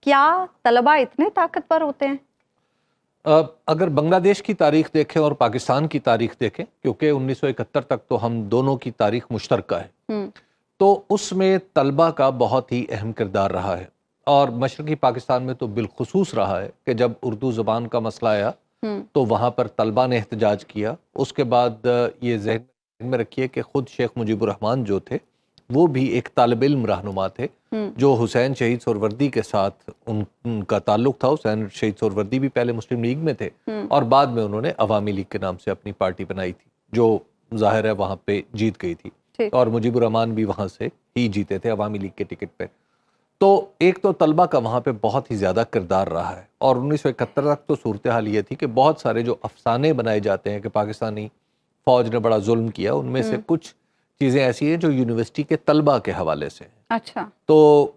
کیا طلباء اتنے طاقتور ہوتے ہیں؟ اگر بنگلہ دیش کی تاریخ دیکھیں اور پاکستان کی تاریخ دیکھیں، کیونکہ 1971 تک تو ہم دونوں کی تاریخ مشترکہ ہے، تو اس میں طلبہ کا بہت ہی اہم کردار رہا ہے، اور مشرقی پاکستان میں تو بالخصوص رہا ہے کہ جب اردو زبان کا مسئلہ آیا تو وہاں پر طلبہ نے احتجاج کیا۔ اس کے بعد یہ ذہن میں رکھیے کہ خود شیخ مجیب الرحمن جو تھے وہ بھی ایک طالب علم رہنما تھے جو حسین شہید سہروردی کے ساتھ ان کا تعلق تھا۔ حسین شہید سہروردی بھی پہلے مسلم لیگ میں تھے اور بعد میں انہوں نے عوامی لیگ کے نام سے اپنی پارٹی بنائی تھی، جو ظاہر ہے وہاں پہ جیت گئی تھی، اور مجیب الرحمن بھی وہاں سے ہی جیتے تھے عوامی لیگ کے ٹکٹ پہ۔ تو ایک تو طلبہ کا وہاں پہ بہت ہی زیادہ کردار رہا ہے، اور 1971 تک تو صورتحال یہ تھی کہ بہت سارے جو افسانے بنائے جاتے ہیں کہ پاکستانی فوج نے بڑا ظلم کیا، ان میں سے کچھ چیزیں ایسی ہیں جو یونیورسٹی کے طلبہ کے حوالے سے ہیں۔ اچھا، تو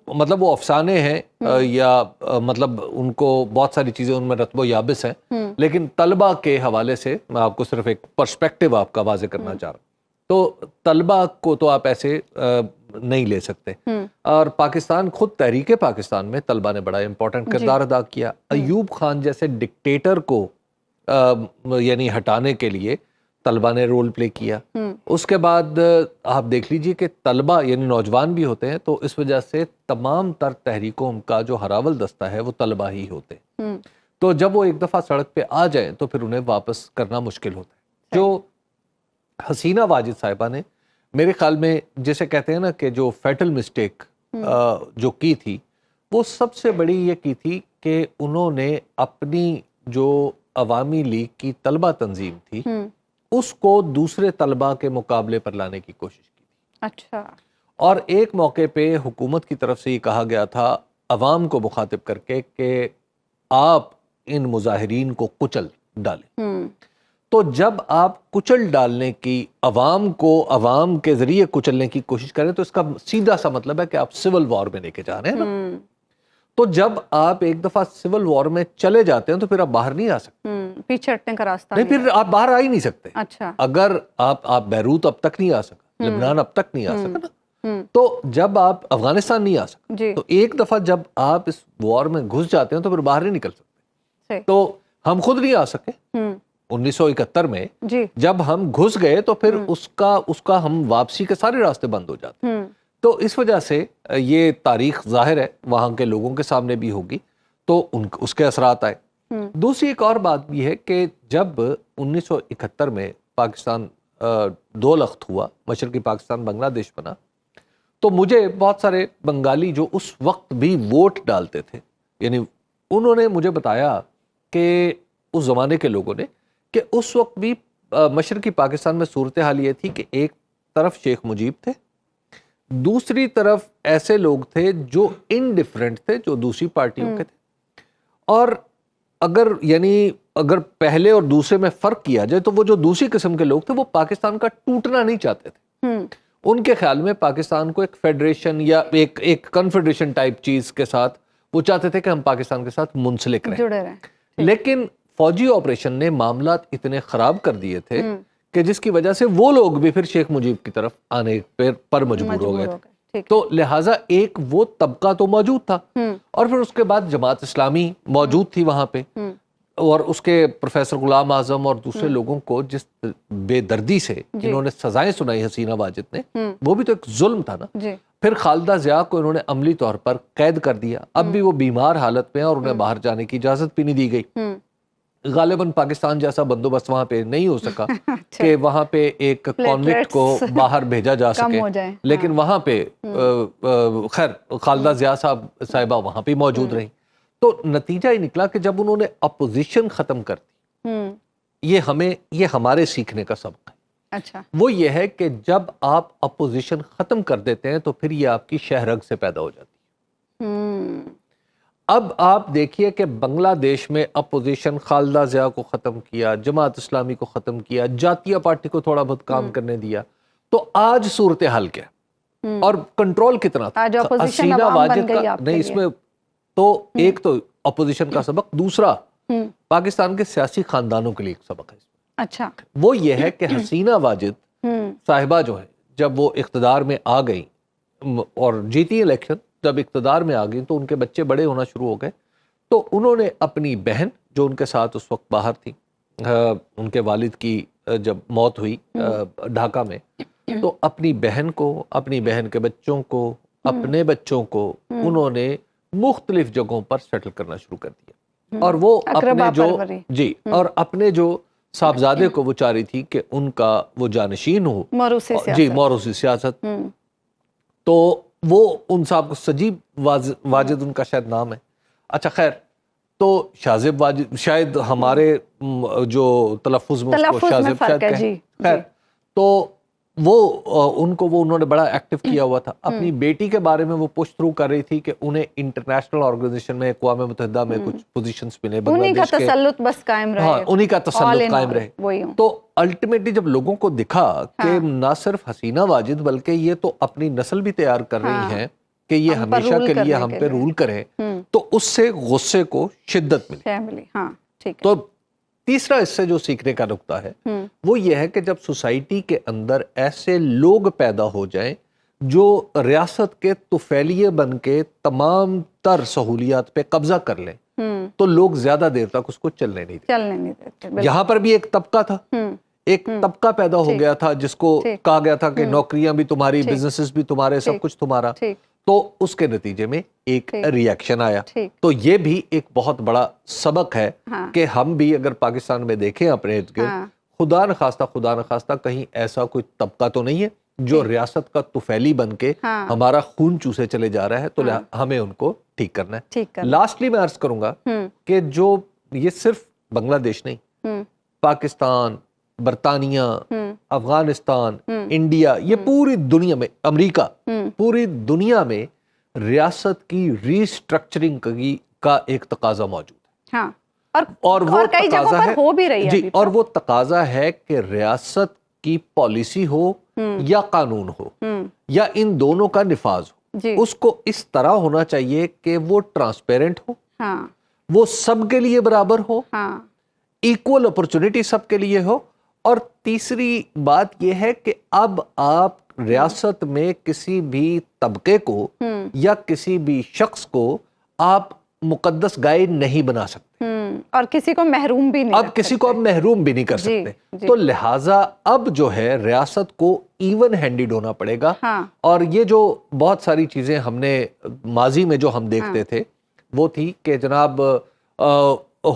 مطلب وہ افسانے ہیں یا مطلب ان کو بہت ساری چیزیں ان میں رتب و یابس ہیں، لیکن طلبہ کے حوالے سے میں آپ کو صرف ایک پرسپیکٹیو آپ کا واضح کرنا چاہ رہا ہوں۔ تو طلبہ کو تو آپ ایسے نہیں لے سکتے، اور پاکستان خود تحریک پاکستان میں طلبہ نے بڑا امپورٹنٹ کردار ادا کیا۔ ایوب خان جیسے ڈکٹیٹر کو یعنی ہٹانے کے لیے طلبہ نے رول پلے کیا۔ اس کے بعد آپ دیکھ لیجئے کہ طلبہ یعنی نوجوان بھی ہوتے ہیں، تو اس وجہ سے تمام تر تحریکوں کا جو ہراول دستہ ہے وہ طلبہ ہی ہوتے ہیں۔ تو جب وہ ایک دفعہ سڑک پہ آ جائیں تو پھر انہیں واپس کرنا مشکل ہوتا ہے۔ جو حسینہ واجد صاحبہ نے میرے خیال میں جسے کہتے ہیں نا کہ جو فیٹل مسٹیک جو کی تھی، وہ سب سے بڑی یہ کی تھی کہ انہوں نے اپنی جو عوامی لیگ کی طلبہ تنظیم تھی اس کو دوسرے طلبہ کے مقابلے پر لانے کی کوشش کی تھی۔ اچھا، اور ایک موقع پہ حکومت کی طرف سے یہ کہا گیا تھا عوام کو مخاطب کر کے کہ آپ ان مظاہرین کو کچل ڈالیں۔ تو جب آپ کچل ڈالنے کی عوام کو عوام کے ذریعے کچلنے کی کوشش کریں تو اس کا سیدھا سا مطلب ہے کہ آپ سول وار میں لے کے جا رہے ہیں نا۔ تو جب آپ ایک دفعہ سول وار میں چلے جاتے ہیں تو پھر آپ باہر نہیں آ سکتے، پیچھے ہٹنے کا راستہ نہیں، پھر آپ باہر آ ہی نہیں سکتے۔ اچھا، اگر آپ بیروت اب تک نہیں آ سکا، لبنان اب تک نہیں آ سکا نا، تو جب آپ افغانستان نہیں آ سکتے، تو ایک دفعہ جب آپ اس وار میں گھس جاتے ہیں تو پھر باہر نہیں نکل سکتے۔ تو ہم خود نہیں آ سکے 1971 میں، جب ہم گھس گئے تو پھر اس کا ہم واپسی کے سارے راستے بند ہو جاتے ہیں۔ تو اس وجہ سے یہ تاریخ ظاہر ہے وہاں کے لوگوں کے سامنے بھی ہوگی، تو اس کے اثرات آئے۔ دوسری ایک اور بات بھی ہے کہ جب 1971 میں پاکستان دو لخت ہوا، مشرقی پاکستان بنگلہ دیش بنا، تو مجھے بہت سارے بنگالی جو اس وقت بھی ووٹ ڈالتے تھے، یعنی انہوں نے مجھے بتایا کہ اس زمانے کے لوگوں نے کہ اس وقت بھی مشرقی پاکستان میں صورتحال یہ تھی کہ ایک طرف شیخ مجیب تھے، دوسری طرف ایسے لوگ تھے جو انڈیفرنٹ تھے، جو دوسری پارٹیوں کے تھے، اور اگر پہلے اور دوسرے میں فرق کیا جائے تو وہ جو دوسری قسم کے لوگ تھے وہ پاکستان کا ٹوٹنا نہیں چاہتے تھے۔ ان کے خیال میں پاکستان کو ایک فیڈریشن یا ایک کنفیڈریشن ٹائپ چیز کے ساتھ وہ چاہتے تھے کہ ہم پاکستان کے ساتھ منسلک رہیں۔ لیکن فوجی آپریشن نے معاملات اتنے خراب کر دیے تھے کہ جس کی وجہ سے وہ لوگ بھی پھر شیخ مجیب کی طرف آنے پر مجبور ہو گئے تھے۔ تو لہٰذا ایک وہ طبقہ تو موجود تھا، اور پھر اس کے بعد جماعت اسلامی موجود تھی وہاں پہ، اور اس کے پروفیسر غلام اعظم اور دوسرے لوگوں کو جس بے دردی سے جنہوں نے سزائیں سنائی حسینہ واجد نے، وہ بھی تو ایک ظلم تھا نا۔ پھر خالدہ ضیاء کو انہوں نے عملی طور پر قید کر دیا، اب بھی وہ بیمار حالت میں ہیں اور انہیں باہر جانے کی اجازت بھی نہیں دی گئی۔ غالباً پاکستان جیسا بندوبست وہاں پہ نہیں ہو سکا کہ وہاں پہ ایک کانوکٹ کو باہر بھیجا جا سکے، لیکن وہاں پہ خیر خالدہ ضیاء صاحبہ وہاں پہ موجود رہیں۔ تو نتیجہ یہ نکلا کہ جب انہوں نے اپوزیشن ختم کر دی، یہ ہمارے سیکھنے کا سبق ہے۔ اچھا، وہ یہ ہے کہ جب آپ اپوزیشن ختم کر دیتے ہیں تو پھر یہ آپ کی شہرگ سے پیدا ہو جاتی ہے۔ اب آپ دیکھیے کہ بنگلہ دیش میں اپوزیشن خالدہ ضیاء کو ختم کیا، جماعت اسلامی کو ختم کیا، جاتیہ پارٹی کو تھوڑا بہت کام کرنے دیا، تو آج صورتحال کیا اور کنٹرول کتنا تھا؟ حسینہ واجد کا نہیں، اس میں تو ایک تو اپوزیشن کا سبق، دوسرا پاکستان کے سیاسی خاندانوں کے لیے ایک سبق ہے۔ اچھا، وہ یہ ہے کہ حسینہ واجد صاحبہ جو ہے جب وہ اقتدار میں آ گئی اور جیتی الیکشن، جب اقتدار میں آ گئی تو ان کے بچے بڑے ہونا شروع ہو گئے، تو انہوں نے اپنی بہن جو ان کے ساتھ اس وقت باہر تھی، ان کے والد کی جب موت ہوئی ڈھاکہ میں، تو اپنی بہن کو، اپنی بہن کے بچوں کو، اپنے بچوں کو انہوں نے مختلف جگہوں پر سیٹل کرنا شروع کر دیا، اور وہ اپنے جو جی اور اپنے جو صاحبزادے کو وہ چاہ رہی تھی کہ ان کا وہ جانشین ہو، جی موروثی سیاست، تو وہ ان صاحب کو سجیب واجد ان کا شاید نام ہے، اچھا خیر، تو شاذب واجد شاید ہمارے جو تلفظ میں اس کو شاذب شاید کہیں، خیر، تو وہ ان کو وہ انہوں نے بڑا ایکٹیو کیا ہوا تھا. اپنی بیٹی کے بارے میں وہ پش تھرو کر رہی تھی کہ انہیں انٹرنیشنل آرگنائزیشن میں، اقوام متحدہ میں کچھ پوزیشنز ملے، انہی کا تسلط بس قائم رہے، ہاں انہی کا تسلط قائم رہے. تو الٹیمیٹلی جب لوگوں کو دکھا کہ نہ صرف حسینہ واجد بلکہ یہ تو اپنی نسل بھی تیار کر رہی ہیں کہ یہ ہمیشہ کے لیے ہم پہ رول کریں، تو اس سے غصے کو شدت ملی. تو تیسرا اس سے جو سیکھنے کا نقطہ ہے وہ یہ ہے کہ جب سوسائٹی کے اندر ایسے لوگ پیدا ہو جائیں جو ریاست کے طفیلیے بن کے تمام تر سہولیات پہ قبضہ کر لیں، تو لوگ زیادہ دیر تک اس کو چلنے نہیں دیتے. یہاں پر بھی ایک طبقہ تھا، ایک طبقہ پیدا ہو گیا تھا جس کو کہا گیا تھا کہ نوکریاں بھی تمہاری، بزنسز بھی تمہارے، سب کچھ تمہارا. تو اس کے نتیجے میں ایک ریاکشن آیا. تو یہ بھی ایک بہت بڑا سبق ہے کہ ہم بھی اگر پاکستان میں دیکھیں اپنے ارد گرد، خدا نخواستہ کہیں ایسا کوئی طبقہ تو نہیں ہے جو ریاست کا طفیلی بن کے ہمارا خون چوسے چلے جا رہا ہے، تو ہمیں ان کو ٹھیک کرنا ہے. لاسٹلی میں عرض کروں گا کہ جو یہ صرف بنگلہ دیش نہیں، پاکستان، برطانیہ، افغانستان، انڈیا، یہ پوری دنیا میں، امریکہ، پوری دنیا میں ریاست کی ری اسٹرکچرنگ کا ایک تقاضا موجود ہے. اور وہ تقاضا ہے جی، اور وہ تقاضا ہے کہ ریاست کی پالیسی ہو یا قانون ہو یا ان دونوں کا نفاذ ہو، اس کو اس طرح ہونا چاہیے کہ وہ ٹرانسپیرنٹ ہو، وہ سب کے لیے برابر ہو، ایکول اپرچونٹی سب کے لیے ہو. اور تیسری بات یہ ہے کہ اب آپ ریاست میں کسی بھی طبقے کو یا کسی بھی شخص کو آپ مقدس گائے نہیں بنا سکتے، اور کسی کو محروم بھی نہیں، اب کسی کو اب محروم بھی نہیں کر سکتے. تو لہٰذا اب جو ہے ریاست کو ایون ہینڈیڈ ہونا پڑے گا. اور یہ جو بہت ساری چیزیں ہم نے ماضی میں جو ہم دیکھتے تھے وہ تھی کہ جناب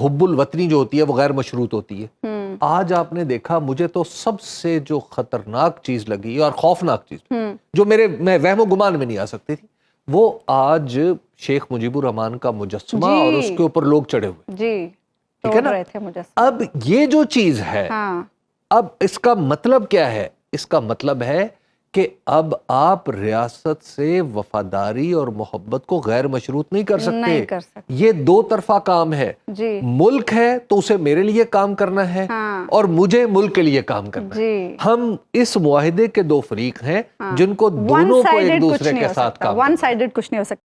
حب الوطنی جو ہوتی ہے وہ غیر مشروط ہوتی ہے. آج آپ نے دیکھا، مجھے تو سب سے جو خطرناک چیز لگی اور خوفناک چیز جو میں وہم و گمان میں نہیں آ سکتی تھی، وہ آج شیخ مجیب الرحمان کا مجسمہ اور اس کے اوپر لوگ چڑھے ہوئے، ٹھیک ہے نا. اب یہ جو چیز ہے، اب اس کا مطلب کیا ہے؟ اس کا مطلب ہے کہ اب آپ ریاست سے وفاداری اور محبت کو غیر مشروط نہیں کر سکتے. یہ دو طرفہ کام ہے. ملک ہے تو اسے میرے لیے کام کرنا ہے اور مجھے ملک کے لیے کام کرنا ہے. ہم اس معاہدے کے دو فریق ہیں جن کو دونوں کو ایک دوسرے کے ساتھ کام کرنا ہے. ون سائیڈڈ کچھ نہیں ہو سکتا.